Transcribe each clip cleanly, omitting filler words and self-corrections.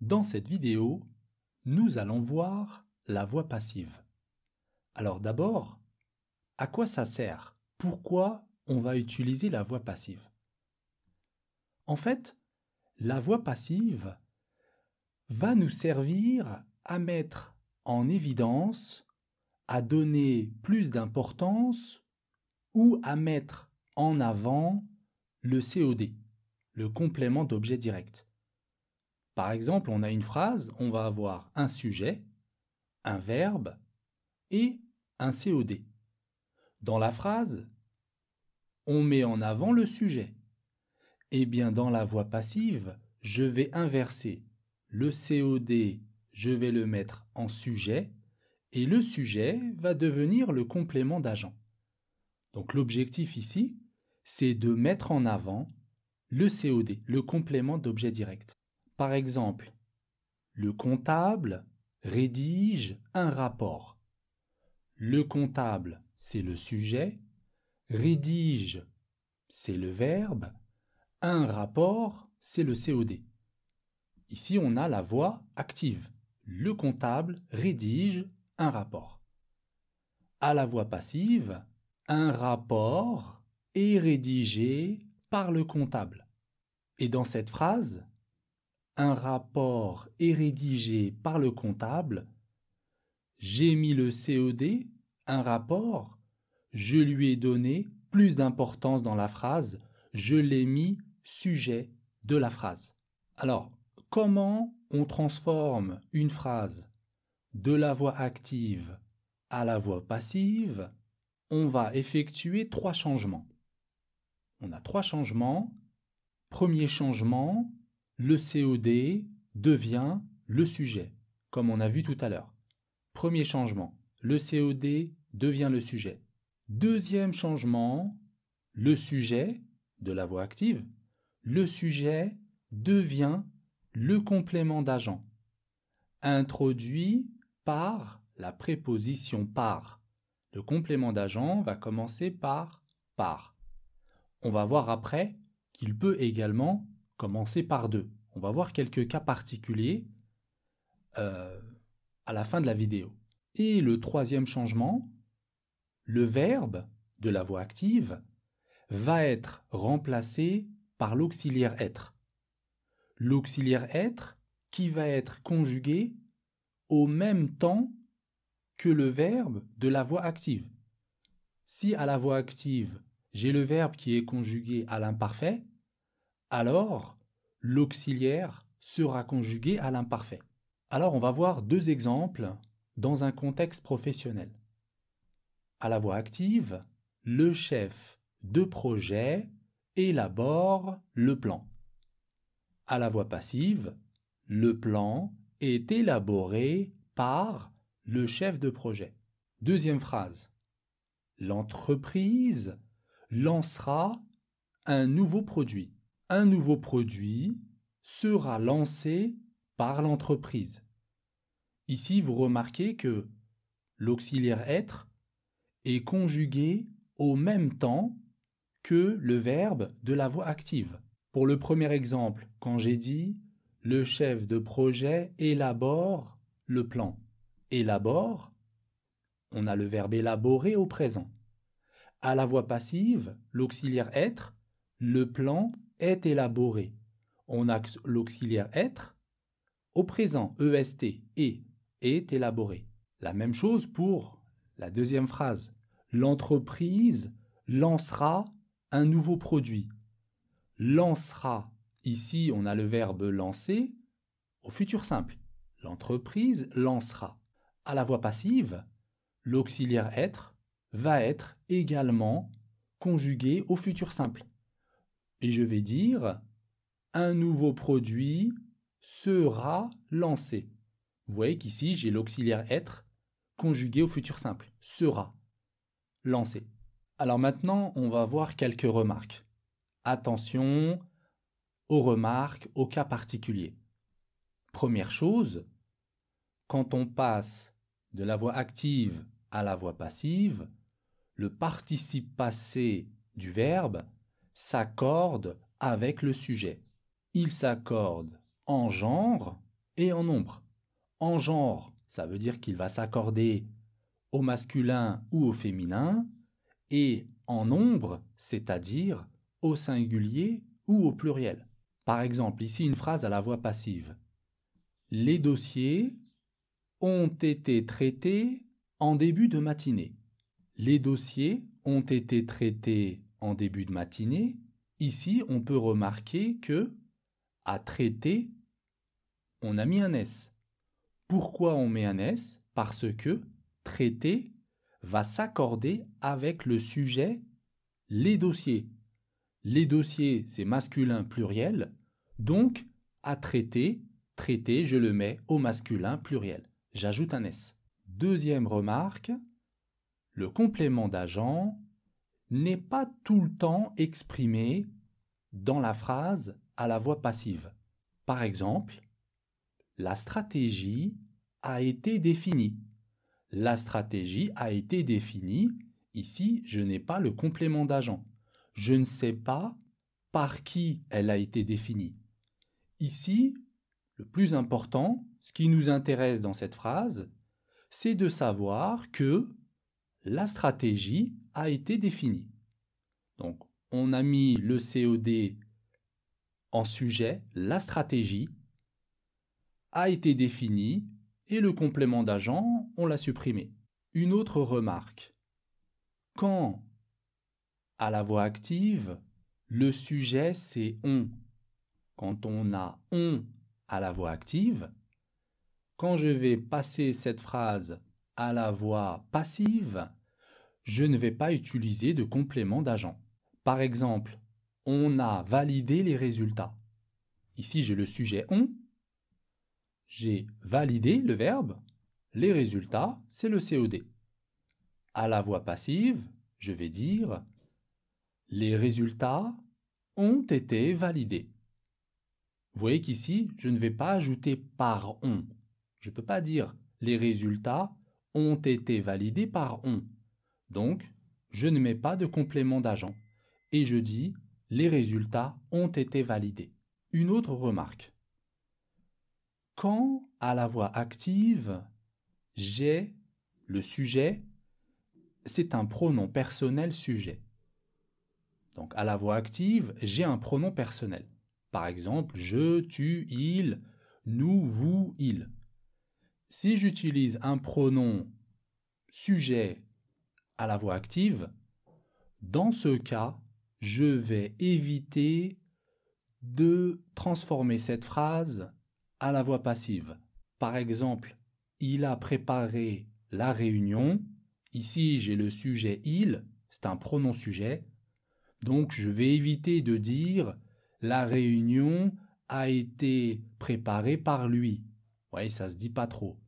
Dans cette vidéo, nous allons voir la voix passive. Alors d'abord, à quoi ça sert? Pourquoi on va utiliser la voix passive? En fait, la voix passive va nous servir à mettre en évidence, à donner plus d'importance ou à mettre en avant le COD, le complément d'objet direct. Par exemple, on a une phrase, on va avoir un sujet, un verbe et un COD. Dans la phrase, on met en avant le sujet. Eh bien, dans la voix passive, je vais inverser. Le COD, je vais le mettre en sujet et le sujet va devenir le complément d'agent. Donc l'objectif ici, c'est de mettre en avant le COD, le complément d'objet direct. Par exemple, le comptable rédige un rapport. Le comptable, c'est le sujet. Rédige, c'est le verbe. Un rapport, c'est le COD. Ici, on a la voix active. Le comptable rédige un rapport. À la voix passive, un rapport est rédigé par le comptable. Et dans cette phrase, un rapport est rédigé par le comptable. J'ai mis le COD, un rapport, je lui ai donné plus d'importance dans la phrase, je l'ai mis sujet de la phrase. Alors, comment on transforme une phrase de la voix active à la voix passive? On va effectuer 3 changements. On a 3 changements. Premier changement, le COD devient le sujet, comme on a vu tout à l'heure. Premier changement, le COD devient le sujet. Deuxième changement, le sujet de la voix active, le sujet devient le complément d'agent, introduit par la préposition par. Le complément d'agent va commencer par par. On va voir après qu'il peut également commencer par deux. On va voir quelques cas particuliers à la fin de la vidéo. Et le troisième changement, le verbe de la voix active va être remplacé par l'auxiliaire être. L'auxiliaire être qui va être conjugué au même temps que le verbe de la voix active. Si à la voix active, j'ai le verbe qui est conjugué à l'imparfait, alors l'auxiliaire sera conjugué à l'imparfait. Alors on va voir 2 exemples dans un contexte professionnel. À la voix active, le chef de projet élabore le plan. À la voix passive, le plan est élaboré par le chef de projet. Deuxième phrase. L'entreprise lancera un nouveau produit. Un nouveau produit sera lancé par l'entreprise. Ici, vous remarquez que l'auxiliaire être est conjugué au même temps que le verbe de la voix active. Pour le premier exemple, quand j'ai dit « le chef de projet élabore le plan », élabore, on a le verbe élaborer au présent. À la voix passive, l'auxiliaire être, le plan est élaboré. On a l'auxiliaire être au présent, EST, est élaboré. La même chose pour la deuxième phrase. L'entreprise lancera un nouveau produit. Lancera, ici on a le verbe lancer au futur simple. L'entreprise lancera. À la voix passive, l'auxiliaire être va être également conjugué au futur simple. Et je vais dire un nouveau produit sera lancé. Vous voyez qu'ici, j'ai l'auxiliaire être conjugué au futur simple. Sera lancé. Alors maintenant, on va voir quelques remarques. Attention aux remarques, aux cas particuliers. Première chose, quand on passe de la voix active à la voix passive, le participe passé du verbe s'accorde avec le sujet. Il s'accorde en genre et en nombre. En genre, ça veut dire qu'il va s'accorder au masculin ou au féminin, et en nombre, c'est-à-dire au singulier ou au pluriel. Par exemple, ici une phrase à la voix passive. Les dossiers ont été traités en début de matinée. Les dossiers ont été traités en début de matinée. Ici, on peut remarquer que à traiter, on a mis un S. Pourquoi on met un S? Parce que traiter va s'accorder avec le sujet les dossiers. Les dossiers, c'est masculin pluriel, donc à traiter, traiter, je le mets au masculin pluriel. J'ajoute un S. Deuxième remarque, le complément d'agent n'est pas tout le temps exprimé dans la phrase à la voix passive. Par exemple, la stratégie a été définie. La stratégie a été définie. Ici, je n'ai pas le complément d'agent. Je ne sais pas par qui elle a été définie. Ici, le plus important, ce qui nous intéresse dans cette phrase, c'est de savoir que la stratégie a été définie. Donc, on a mis le COD en sujet, la stratégie a été définie et le complément d'agent, on l'a supprimé. Une autre remarque. Quand, à la voix active, le sujet c'est on. Quand on a on à la voix active, quand je vais passer cette phrase à la voix passive, je ne vais pas utiliser de complément d'agent. Par exemple, on a validé les résultats. Ici, j'ai le sujet on. J'ai validé le verbe. Les résultats, c'est le COD. À la voix passive, je vais dire les résultats ont été validés. Vous voyez qu'ici, je ne vais pas ajouter par on. Je ne peux pas dire les résultats ont été validés par on. Donc, je ne mets pas de complément d'agent. Et je dis les résultats ont été validés. Une autre remarque. Quand à la voix active, j'ai le sujet, c'est un pronom personnel sujet. Donc à la voix active, j'ai un pronom personnel. Par exemple, je, tu, il, nous, vous, il. Si j'utilise un pronom sujet à la voix active, dans ce cas, je vais éviter de transformer cette phrase à la voix passive. Par exemple, il a préparé la réunion. Ici, j'ai le sujet il, c'est un pronom sujet. Donc, je vais éviter de dire la réunion a été préparée par lui. Vous voyez, ça ne se dit pas trop.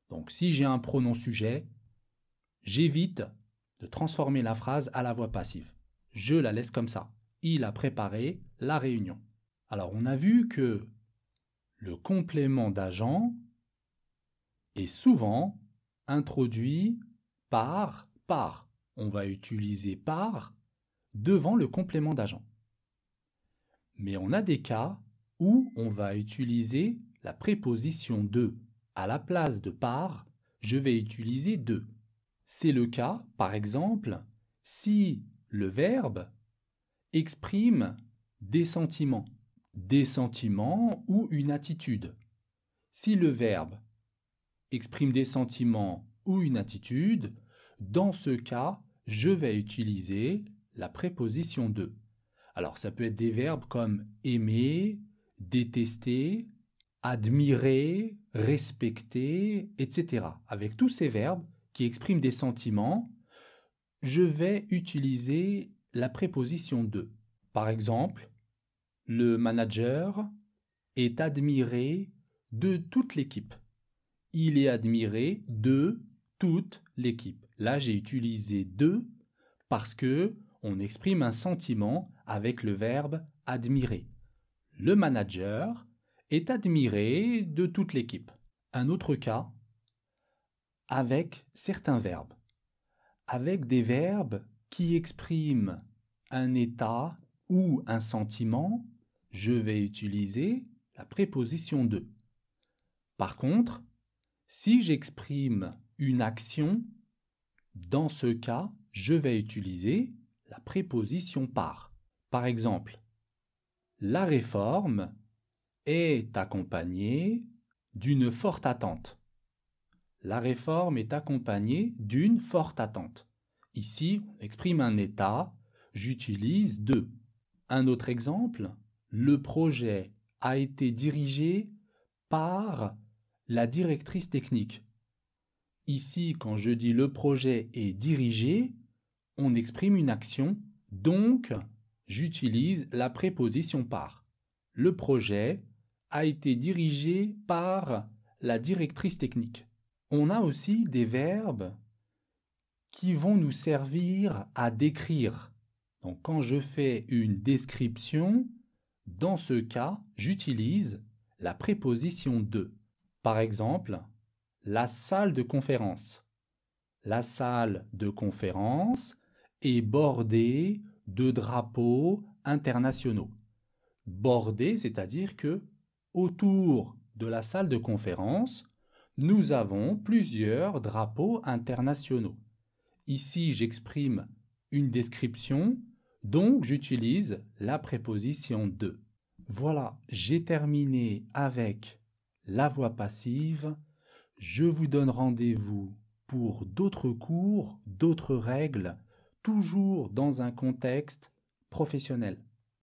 Donc, si j'ai un pronom sujet, j'évite de transformer la phrase à la voix passive. Je la laisse comme ça. Il a préparé la réunion. Alors, on a vu que le complément d'agent est souvent introduit par. On va utiliser par devant le complément d'agent. Mais on a des cas où on va utiliser la préposition de. À la place de par, je vais utiliser de. C'est le cas, par exemple, si le verbe exprime des sentiments ou une attitude. Si le verbe exprime des sentiments ou une attitude, dans ce cas, je vais utiliser la préposition de. Alors, ça peut être des verbes comme aimer, détester, admirer, respecter, etc. Avec tous ces verbes qui expriment des sentiments, je vais utiliser la préposition de. Par exemple, le manager est admiré de toute l'équipe. Il est admiré de toute l'équipe. Là, j'ai utilisé de parce que on exprime un sentiment avec le verbe admirer. Le manager est admiré de toute l'équipe. Un autre cas, avec certains verbes. Avec des verbes qui expriment un état ou un sentiment, je vais utiliser la préposition de. Par contre, si j'exprime une action, dans ce cas, je vais utiliser la préposition par. Par exemple, la réforme est accompagnée d'une forte attente. La réforme est accompagnée d'une forte attente. Ici, on exprime un état, j'utilise de. Un autre exemple, le projet a été dirigé par la directrice technique. Ici, quand je dis le projet est dirigé, on exprime une action, donc j'utilise la préposition par. Le projet a été dirigé par la directrice technique. On a aussi des verbes qui vont nous servir à décrire. Donc quand je fais une description, dans ce cas, j'utilise la préposition de. Par exemple, la salle de conférence. La salle de conférence est bordée de drapeaux internationaux. Bordée, c'est-à-dire que autour de la salle de conférence, nous avons plusieurs drapeaux internationaux. Ici, j'exprime une description, donc j'utilise la préposition de. Voilà, j'ai terminé avec la voix passive. Je vous donne rendez-vous pour d'autres cours, d'autres règles, toujours dans un contexte professionnel.